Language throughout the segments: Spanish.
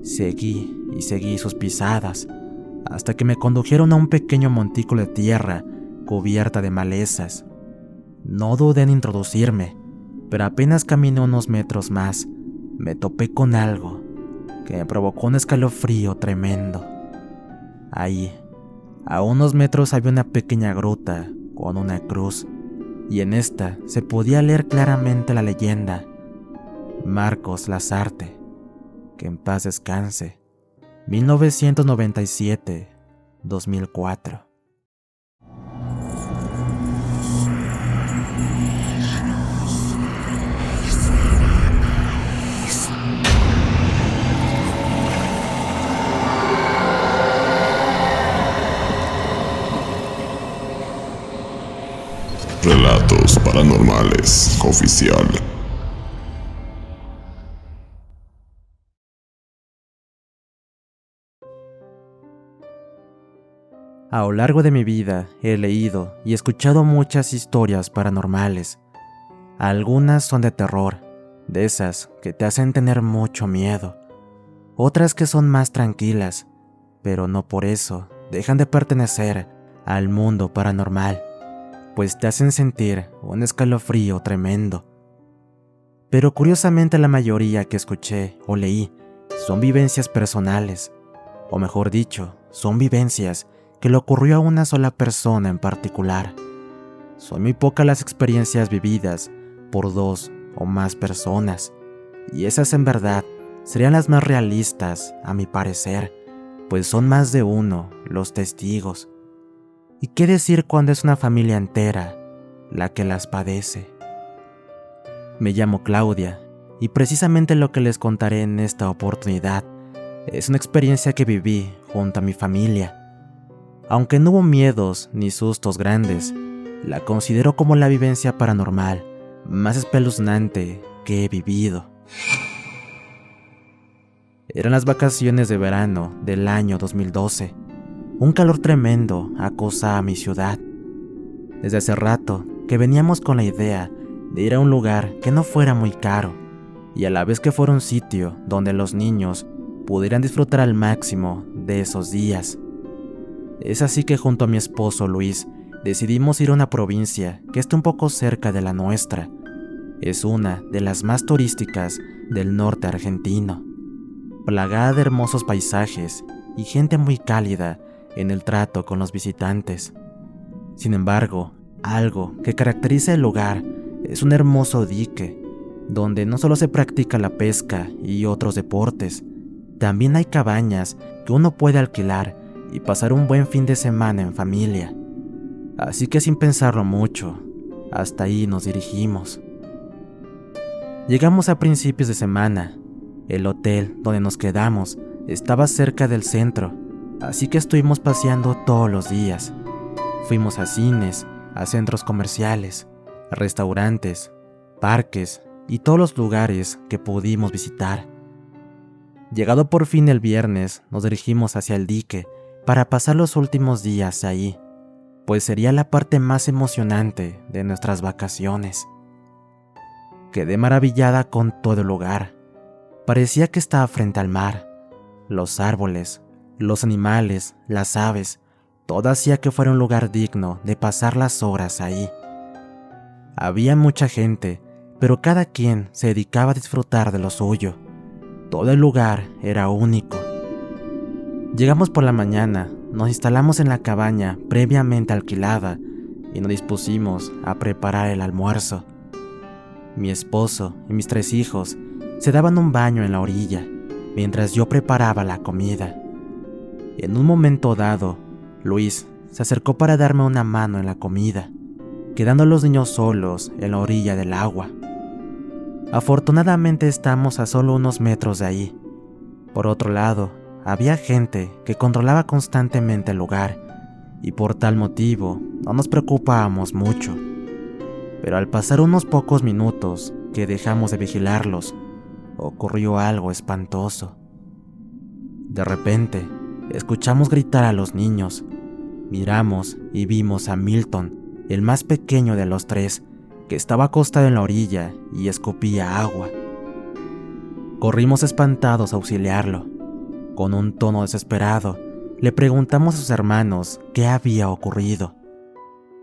Seguí y seguí sus pisadas, hasta que me condujeron a un pequeño montículo de tierra cubierta de malezas. No dudé en introducirme, pero apenas caminé unos metros más, me topé con algo que me provocó un escalofrío tremendo. Ahí, a unos metros, había una pequeña gruta con una cruz, y en esta se podía leer claramente la leyenda: Marcos Lasarte, que en paz descanse, 1997-2004. Relatos Paranormales Oficial. A lo largo de mi vida he leído y escuchado muchas historias paranormales. Algunas son de terror, de esas que te hacen tener mucho miedo. Otras que son más tranquilas, pero no por eso dejan de pertenecer al mundo paranormal, pues te hacen sentir un escalofrío tremendo. Pero curiosamente la mayoría que escuché o leí son vivencias personales, o mejor dicho, son vivencias que le ocurrió a una sola persona en particular. Son muy pocas las experiencias vividas por dos o más personas, y esas en verdad serían las más realistas a mi parecer, pues son más de uno los testigos. ¿Y qué decir cuando es una familia entera la que las padece? Me llamo Claudia, y precisamente lo que les contaré en esta oportunidad es una experiencia que viví junto a mi familia. Aunque no hubo miedos ni sustos grandes, la considero como la vivencia paranormal más espeluznante que he vivido. Eran las vacaciones de verano del año 2012. Un calor tremendo acosaba a mi ciudad. Desde hace rato que veníamos con la idea de ir a un lugar que no fuera muy caro y a la vez que fuera un sitio donde los niños pudieran disfrutar al máximo de esos días. Es así que junto a mi esposo Luis decidimos ir a una provincia que está un poco cerca de la nuestra. Es una de las más turísticas del norte argentino, plagada de hermosos paisajes y gente muy cálida en el trato con los visitantes. Sin embargo, algo que caracteriza el lugar es un hermoso dique, donde no solo se practica la pesca y otros deportes, también hay cabañas que uno puede alquilar y pasar un buen fin de semana en familia. Así que sin pensarlo mucho, hasta ahí nos dirigimos. Llegamos a principios de semana. El hotel donde nos quedamos estaba cerca del centro, así que estuvimos paseando todos los días. Fuimos a cines, a centros comerciales, a restaurantes, parques y todos los lugares que pudimos visitar. Llegado por fin el viernes, nos dirigimos hacia el dique para pasar los últimos días ahí, pues sería la parte más emocionante de nuestras vacaciones. Quedé maravillada con todo el lugar. Parecía que estaba frente al mar. Los árboles, los animales, las aves, todo hacía que fuera un lugar digno de pasar las horas ahí. Había mucha gente, pero cada quien se dedicaba a disfrutar de lo suyo. Todo el lugar era único. Llegamos por la mañana, nos instalamos en la cabaña previamente alquilada y nos dispusimos a preparar el almuerzo. Mi esposo y mis 3 hijos se daban un baño en la orilla, mientras yo preparaba la comida. En un momento dado, Luis se acercó para darme una mano en la comida, quedando los niños solos en la orilla del agua. Afortunadamente estamos a solo unos metros de ahí. Por otro lado, había gente que controlaba constantemente el lugar, y por tal motivo no nos preocupábamos mucho. Pero al pasar unos pocos minutos que dejamos de vigilarlos, ocurrió algo espantoso. De repente, escuchamos gritar a los niños. Miramos y vimos a Milton, el más pequeño de los 3, que estaba acostado en la orilla y escupía agua. Corrimos espantados a auxiliarlo, Con un tono desesperado, le preguntamos a sus hermanos qué había ocurrido.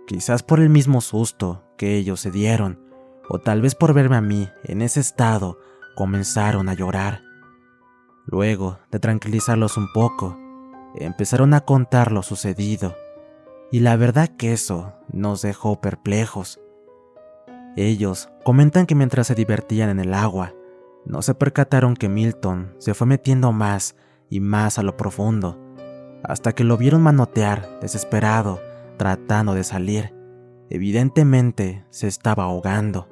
Quizás por el mismo susto que ellos se dieron, o tal vez por verme a mí en ese estado, comenzaron a llorar. Luego de tranquilizarlos un poco, empezaron a contar lo sucedido, y la verdad que eso nos dejó perplejos. Ellos comentan que mientras se divertían en el agua, no se percataron que Milton se fue metiendo más y más a lo profundo, hasta que lo vieron manotear, desesperado, tratando de salir. Evidentemente se estaba ahogando.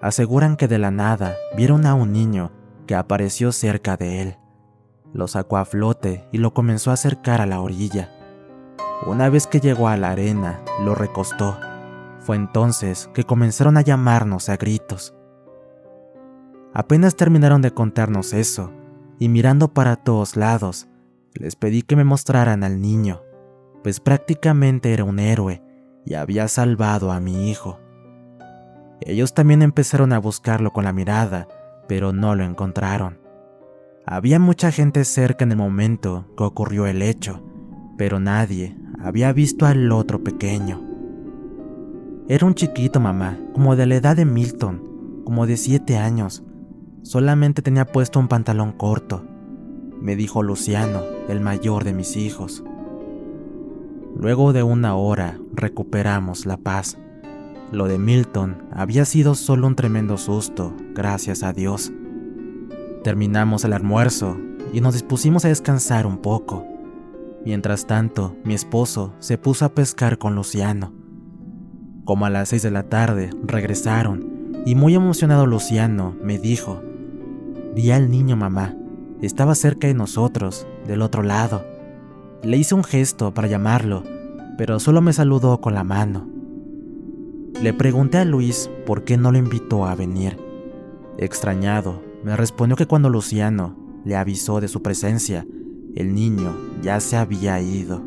Aseguran que de la nada vieron a un niño que apareció cerca de él. Lo sacó a flote y lo comenzó a acercar a la orilla. Una vez que llegó a la arena, lo recostó. Fue entonces que comenzaron a llamarnos a gritos. Apenas terminaron de contarnos eso, y mirando para todos lados, les pedí que me mostraran al niño, pues prácticamente era un héroe y había salvado a mi hijo. Ellos también empezaron a buscarlo con la mirada, pero no lo encontraron. Había mucha gente cerca en el momento que ocurrió el hecho, pero nadie había visto al otro pequeño. Era un chiquito, mamá, como de la edad de Milton, como de 7 años. Solamente tenía puesto un pantalón corto, me dijo Luciano, el mayor de mis hijos. Luego de 1 hora recuperamos la paz. Lo de Milton había sido solo un tremendo susto, gracias a Dios. Terminamos el almuerzo y nos dispusimos a descansar un poco. Mientras tanto, mi esposo se puso a pescar con Luciano. Como a las 6 de la tarde regresaron y muy emocionado Luciano me dijo: «Vi al niño, mamá, estaba cerca de nosotros, del otro lado». Le hice un gesto para llamarlo, pero solo me saludó con la mano. Le pregunté a Luis por qué no lo invitó a venir. Extrañado, me respondió que cuando Luciano le avisó de su presencia, el niño ya se había ido.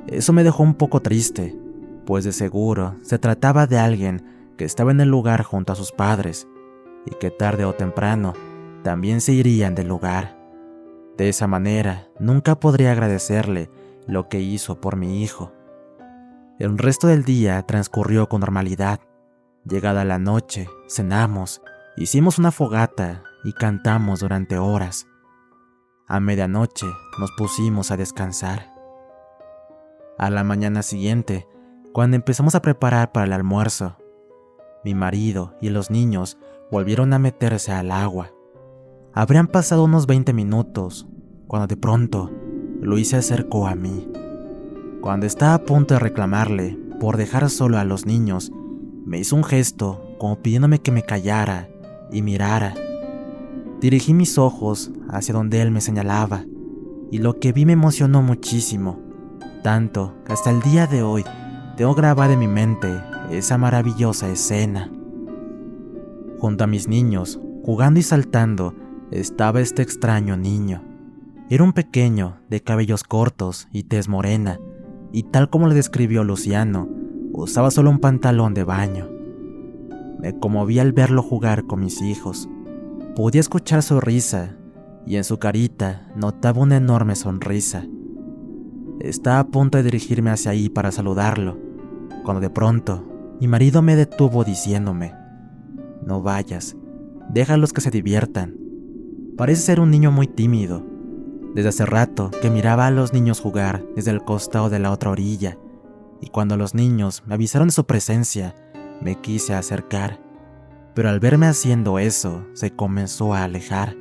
Eso me dejó un poco triste, pues de seguro se trataba de alguien que estaba en el lugar junto a sus padres, y que tarde o temprano también se irían del lugar. De esa manera, nunca podría agradecerle lo que hizo por mi hijo. El resto del día transcurrió con normalidad. Llegada la noche, cenamos, hicimos una fogata y cantamos durante horas. A medianoche nos pusimos a descansar. A la mañana siguiente, cuando empezamos a preparar para el almuerzo, mi marido y los niños volvieron a meterse al agua. Habrían pasado unos 20 minutos, cuando de pronto Luis se acercó a mí. Cuando estaba a punto de reclamarle por dejar solo a los niños, me hizo un gesto como pidiéndome que me callara y mirara. Dirigí mis ojos hacia donde él me señalaba, y lo que vi me emocionó muchísimo, tanto que hasta el día de hoy tengo grabada en mi mente esa maravillosa escena. Junto a mis niños, jugando y saltando, estaba este extraño niño. Era un pequeño, de cabellos cortos y tez morena, y tal como le describió Luciano, usaba solo un pantalón de baño. Me conmoví al verlo jugar con mis hijos. Podía escuchar su risa, y en su carita notaba una enorme sonrisa. Estaba a punto de dirigirme hacia ahí para saludarlo, cuando de pronto mi marido me detuvo diciéndome: «No vayas, déjalos que se diviertan. Parece ser un niño muy tímido. Desde hace rato que miraba a los niños jugar desde el costado de la otra orilla, y cuando los niños me avisaron de su presencia, me quise acercar, pero al verme haciendo eso, se comenzó a alejar.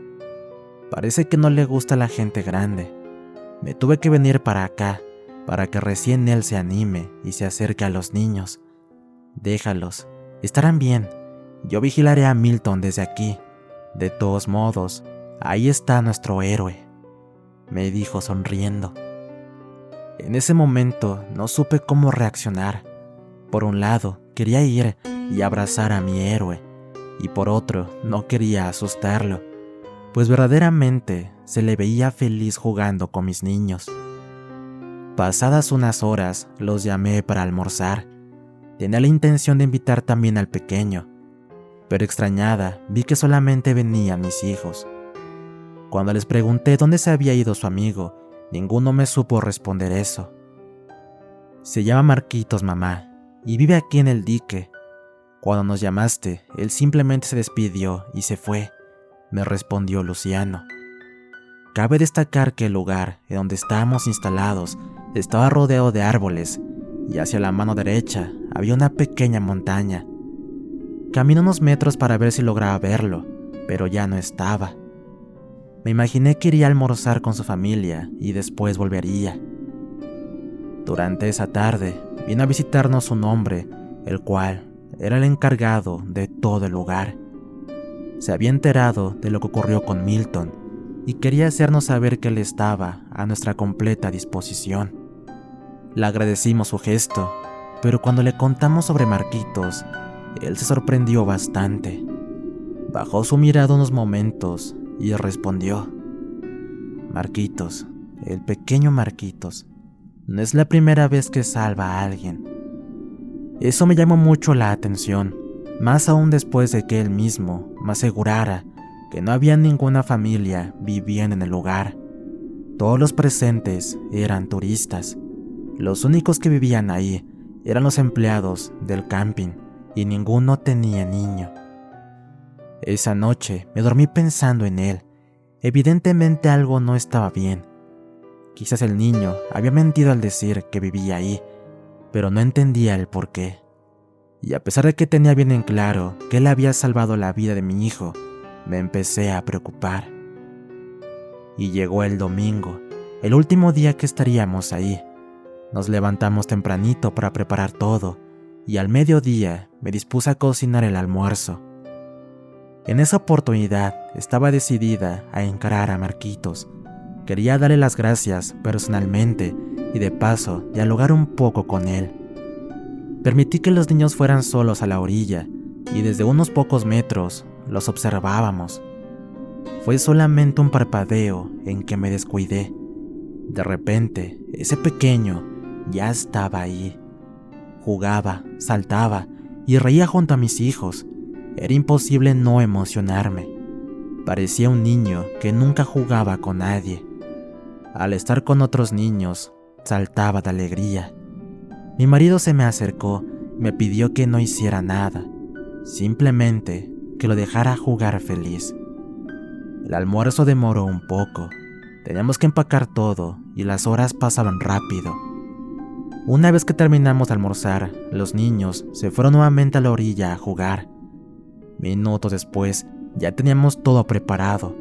Parece que no le gusta a la gente grande. Me tuve que venir para acá, para que recién él se anime y se acerque a los niños. Déjalos, estarán bien. Yo vigilaré a Milton desde aquí. De todos modos, ahí está nuestro héroe», me dijo sonriendo. En ese momento no supe cómo reaccionar. Por un lado, quería ir y abrazar a mi héroe, y por otro, no quería asustarlo, pues verdaderamente se le veía feliz jugando con mis niños. Pasadas unas horas, los llamé para almorzar. Tenía la intención de invitar también al pequeño, pero extrañada vi que solamente venían mis hijos. Cuando les pregunté dónde se había ido su amigo, ninguno me supo responder eso. Se llama Marquitos, mamá, y vive aquí en el dique. Cuando nos llamaste, él simplemente se despidió y se fue, me respondió Luciano. Cabe destacar que el lugar en donde estábamos instalados estaba rodeado de árboles y hacia la mano derecha había una pequeña montaña. Caminé unos metros para ver si lograba verlo, pero ya no estaba. Me imaginé que iría a almorzar con su familia y después volvería. Durante esa tarde vino a visitarnos un hombre, el cual era el encargado de todo el lugar. Se había enterado de lo que ocurrió con Milton y quería hacernos saber que él estaba a nuestra completa disposición. Le agradecimos su gesto, pero cuando le contamos sobre Marquitos, él se sorprendió bastante. Bajó su mirada unos momentos y respondió: Marquitos, el pequeño Marquitos, no es la primera vez que salva a alguien. Eso me llamó mucho la atención, más aún después de que él mismo me asegurara que no había ninguna familia viviendo en el lugar. Todos los presentes eran turistas. Los únicos que vivían ahí eran los empleados del camping y ninguno tenía niño. Esa noche me dormí pensando en él. Evidentemente algo no estaba bien. Quizás el niño había mentido al decir que vivía ahí, pero no entendía el por qué. Y a pesar de que tenía bien en claro que él había salvado la vida de mi hijo, me empecé a preocupar. Y llegó el domingo, el último día que estaríamos ahí. Nos levantamos tempranito para preparar todo, y al mediodía me dispuse a cocinar el almuerzo. En esa oportunidad estaba decidida a encarar a Marquitos. Quería darle las gracias personalmente y de paso dialogar un poco con él. Permití que los niños fueran solos a la orilla y desde unos pocos metros los observábamos. Fue solamente un parpadeo en que me descuidé. De repente, ese pequeño ya estaba ahí. Jugaba, saltaba y reía junto a mis hijos. Era imposible no emocionarme. Parecía un niño que nunca jugaba con nadie. Al estar con otros niños, saltaba de alegría. Mi marido se me acercó y me pidió que no hiciera nada, simplemente que lo dejara jugar feliz. El almuerzo demoró un poco. Teníamos que empacar todo y las horas pasaban rápido. Una vez que terminamos de almorzar, los niños se fueron nuevamente a la orilla a jugar. Minutos después, ya teníamos todo preparado.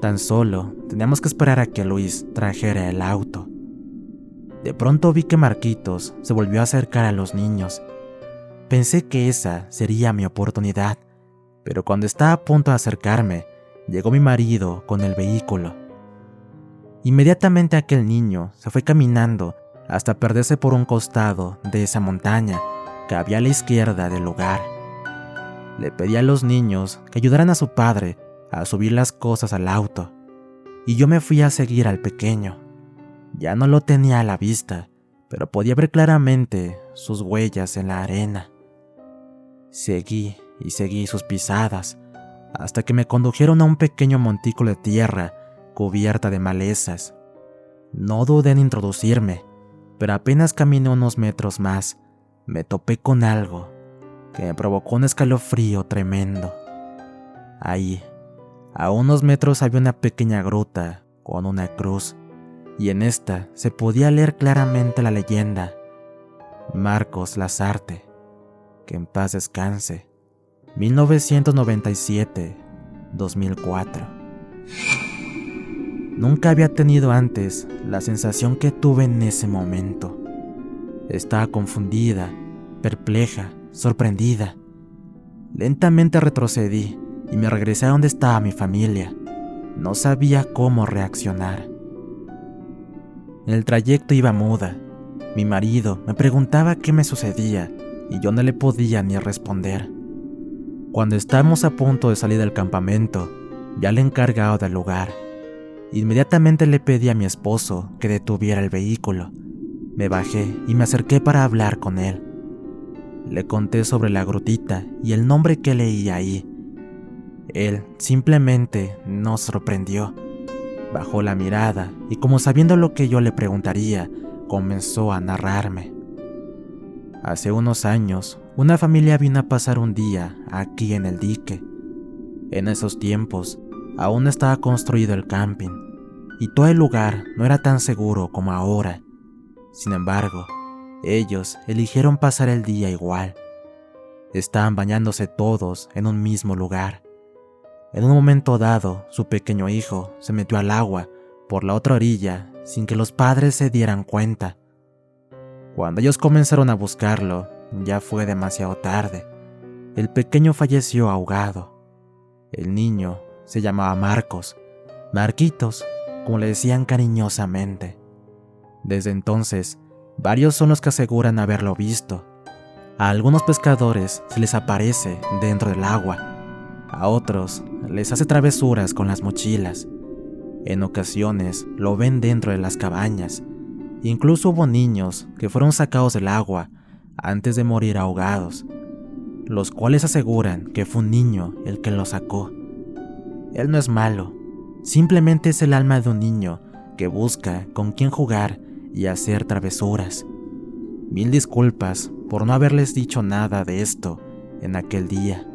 Tan solo teníamos que esperar a que Luis trajera el auto. De pronto vi que Marquitos se volvió a acercar a los niños. Pensé que esa sería mi oportunidad, pero cuando estaba a punto de acercarme, llegó mi marido con el vehículo. Inmediatamente aquel niño se fue caminando hasta perderse por un costado de esa montaña que había a la izquierda del lugar. Le pedí a los niños que ayudaran a su padre a subir las cosas al auto, y yo me fui a seguir al pequeño. Ya no lo tenía a la vista, pero podía ver claramente sus huellas en la arena. Seguí y seguí sus pisadas, hasta que me condujeron a un pequeño montículo de tierra cubierta de malezas. No dudé en introducirme, pero apenas caminé unos metros más, me topé con algo que me provocó un escalofrío tremendo. Ahí, a unos metros había una pequeña gruta con una cruz, y en esta se podía leer claramente la leyenda: Marcos Lasarte, que en paz descanse, 1997-2004. Nunca había tenido antes la sensación que tuve en ese momento. Estaba confundida, perpleja, sorprendida. Lentamente retrocedí y me regresé a donde estaba mi familia. No sabía cómo reaccionar. En el trayecto iba muda. Mi marido me preguntaba qué me sucedía y yo no le podía ni responder. Cuando estábamos a punto de salir del campamento, vi al encargado del lugar. Inmediatamente le pedí a mi esposo que detuviera el vehículo. Me bajé y me acerqué para hablar con él. Le conté sobre la grutita y el nombre que leía ahí. Él simplemente nos sorprendió. Bajó la mirada y, como sabiendo lo que yo le preguntaría, comenzó a narrarme. Hace unos años, una familia vino a pasar un día aquí en el dique. En esos tiempos, aún no estaba construido el camping, y todo el lugar no era tan seguro como ahora. Sin embargo, ellos eligieron pasar el día igual. Estaban bañándose todos en un mismo lugar. En un momento dado, su pequeño hijo se metió al agua por la otra orilla sin que los padres se dieran cuenta. Cuando ellos comenzaron a buscarlo, ya fue demasiado tarde. El pequeño falleció ahogado. El niño se llamaba Marcos, Marquitos, como le decían cariñosamente. Desde entonces, varios son los que aseguran haberlo visto. A algunos pescadores se les aparece dentro del agua. A otros les hace travesuras con las mochilas. En ocasiones lo ven dentro de las cabañas. Incluso hubo niños que fueron sacados del agua antes de morir ahogados, los cuales aseguran que fue un niño el que lo sacó. Él no es malo, simplemente es el alma de un niño que busca con quién jugar y hacer travesuras. Mil disculpas por no haberles dicho nada de esto en aquel día.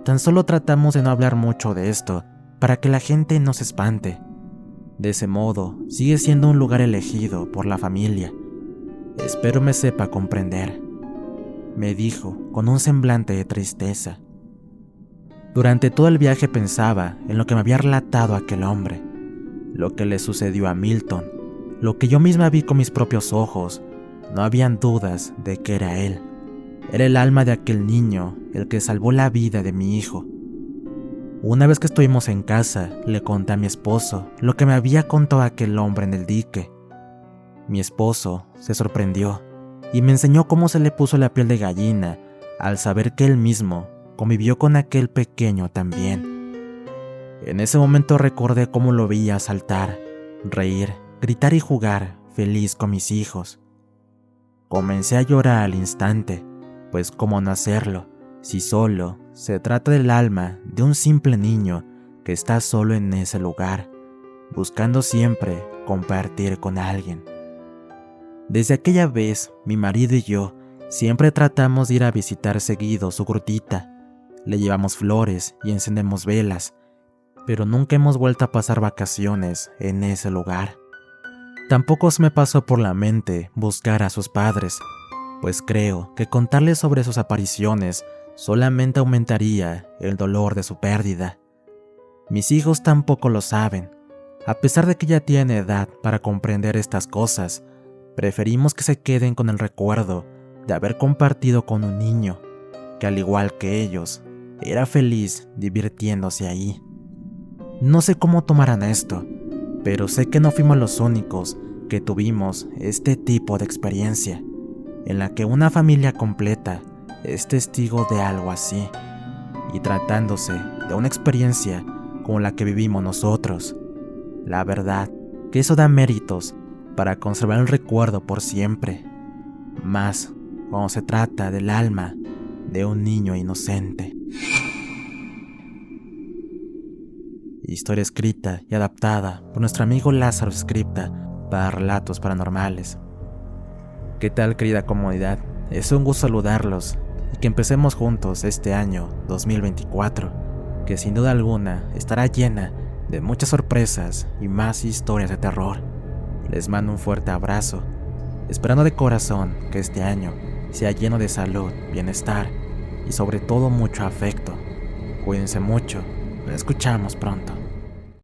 Tan solo tratamos de no hablar mucho de esto para que la gente no se espante. De ese modo, sigue siendo un lugar elegido por la familia. Espero me sepa comprender, me dijo con un semblante de tristeza. Durante todo el viaje pensaba en lo que me había relatado aquel hombre, lo que le sucedió a Milton, lo que yo misma vi con mis propios ojos. No habían dudas de que era él. Era el alma de aquel niño el que salvó la vida de mi hijo. Una vez que estuvimos en casa, le conté a mi esposo lo que me había contado aquel hombre en el dique. Mi esposo se sorprendió y me enseñó cómo se le puso la piel de gallina al saber que él mismo convivió con aquel pequeño también. En ese momento recordé cómo lo veía saltar, reír, gritar y jugar feliz con mis hijos. Comencé a llorar al instante, pues cómo no hacerlo, si solo se trata del alma de un simple niño que está solo en ese lugar, buscando siempre compartir con alguien. Desde aquella vez, mi marido y yo siempre tratamos de ir a visitar seguido su grutita. Le llevamos flores y encendemos velas, pero nunca hemos vuelto a pasar vacaciones en ese lugar. Tampoco se me pasó por la mente buscar a sus padres, pues creo que contarles sobre sus apariciones solamente aumentaría el dolor de su pérdida. Mis hijos tampoco lo saben. A pesar de que ya tienen edad para comprender estas cosas, preferimos que se queden con el recuerdo de haber compartido con un niño que, al igual que ellos, era feliz divirtiéndose ahí. No sé cómo tomarán esto, pero sé que no fuimos los únicos que tuvimos este tipo de experiencia, en la que una familia completa es testigo de algo así, y tratándose de una experiencia como la que vivimos nosotros. La verdad que eso da méritos para conservar el recuerdo por siempre, más cuando se trata del alma de un niño inocente. Historia escrita y adaptada por nuestro amigo Lázaro Scripta para Relatos Paranormales. ¿Qué tal, querida comunidad? Es un gusto saludarlos y que empecemos juntos este año 2024, que sin duda alguna estará llena de muchas sorpresas y más historias de terror. Les mando un fuerte abrazo, esperando de corazón que este año sea lleno de salud, bienestar y sobre todo mucho afecto. Cuídense mucho, nos escuchamos pronto.